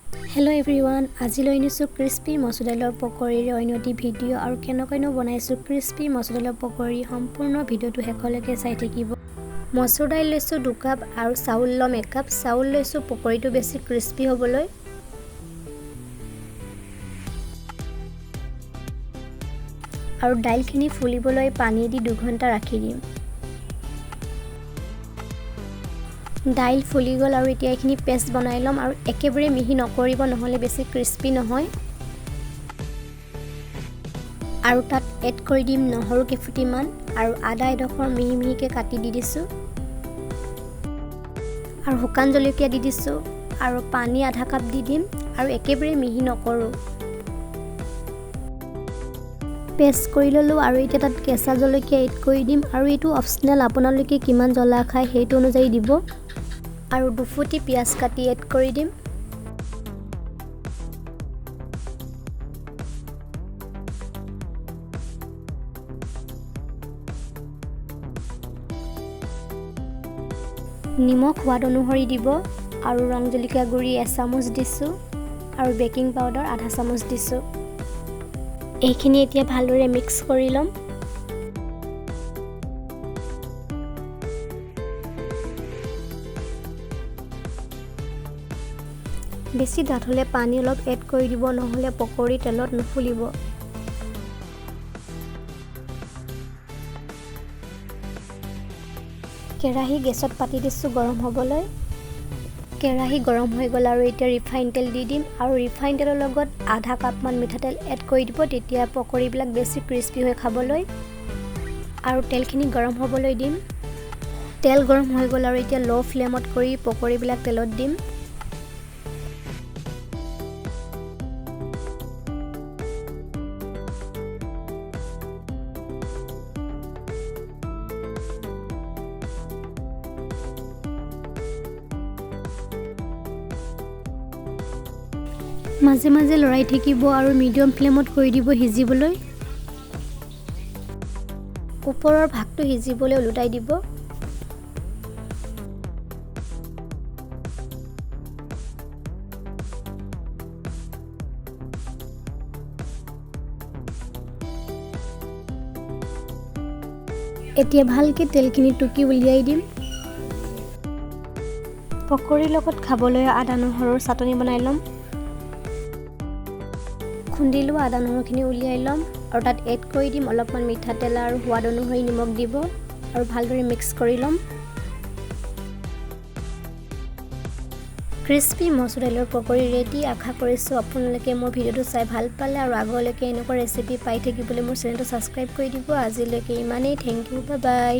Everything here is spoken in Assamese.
Hello everyone, আজি লৈ আনিছো ক্ৰিস্পি মচুৰ দাইলৰ পকৰীৰ অন্যটি ভিডিঅ' আৰু কেনেকৈনো বনাইছো ক্ৰিস্পি মচুৰ দাইলৰ পকৰী সম্পূৰ্ণ ভিডিঅ'টো শেষলৈকে চাই থাকিব। মচুৰ দাইল লৈছো 2 কাপ আৰু চাউল লম 1 কাপ। চাউল লৈছো পকৰীটো বেছি ক্ৰিস্পি হ'বলৈ। আৰু দাইলখিনি ফুলিবলৈ পানী দি 2 ঘণ্টা ৰাখি দিম। দাইল ফুলি গল আৰু এতিয়া এইখিনি পেষ্ট বনাই লম আৰু একেবাৰে মিহি নকৰিব নহলে বেছি ক্ৰিস্পি নহয়। আৰু তাত এড কৰি দিম নহৰু কেফুটিমান আৰু আদা এডখৰ মিহি মিহিকে কাটি দি দিছো। আৰু শুকান জলকীয়া দি দিছো আৰু পানী আধা কাপ দি দিম আৰু একেবাৰে মিহি নকৰো। পেষ্ট কৰি ললো আৰু এতিয়া তাত কেঁচা জলকীয়া এড কৰি দিম আৰু এইটো অপচনেল, আপোনালোকে কিমান জ্বলা খায় সেইটো অনুযায়ী দিব। আৰু 2 ফুটি পিয়াজ কাটি এড কৰি দিম। নিমখ সোৱাদ অনুসৰি দিব আৰু ৰং জলকীয়া গুড়ি 1 চামুচ দিছো আৰু বেকিং পাউডাৰ আধা চামুচ দিছো। এইখিনি এতিয়া ভালদৰে মিক্স কৰি লম। বেছি ডাঠ হলে পানী অলপ এড কৰি দিব নহলে পকৰী তেলত নুফুলিব। কেৰাহী গেছত পাতি দিছো গৰম হ'বলৈ। কেৰাহী গৰম হৈ গল আৰু এতিয়া ৰিফাইন তেল দি দিম আৰু ৰিফাইন তেলৰ লগত আধা কাপ মান মিঠাতেল এড কৰি দিব, তেতিয়া পকৰীবিলাক বেছি ক্ৰিস্পি হৈ খাবলৈ। আৰু তেলখিনি গৰম হ'বলৈ দিম। তেল গৰম হৈ গল আৰু এতিয়া লো ফ্লেমত কৰি পকৰীবিলাক তেলত দিম। মাজে মাজে লৰাই থাকিব আৰু মিডিয়াম ফ্লেমত কৰি দিব সিজিবলৈ। ওপৰৰ ভাগটো সিজিবলৈ উলটাই দিব। এতিয়া ভালকে তেলখিনি টুকি উলিয়াই দিম। পকৰীৰ লগত খাবলৈ আদা নহৰুৰ চাটনি বনাই ল'ম। খুন্দি লোৱা আদা নহৰুখিনি উলিয়াই ল'ম আৰু তাত এড কৰি দিম অলপমান মিঠাতেল আৰু সোৱাদ অনুসৰি নিমখ দিব আৰু ভালদৰে মিক্স কৰি ল'ম। ক্ৰিস্পি মচুৰ দাইলৰ পকৰী ৰেডি। আশা কৰিছোঁ আপোনালোকে মোৰ ভিডিঅ'টো চাই ভাল পালে আৰু আগলৈকে এনেকুৱা ৰেচিপি পাই থাকিবলৈ মোৰ চেনেলটো ছাবস্ক্ৰাইব কৰি দিব। আজিলৈকে ইমানেই। Thank you, bye by.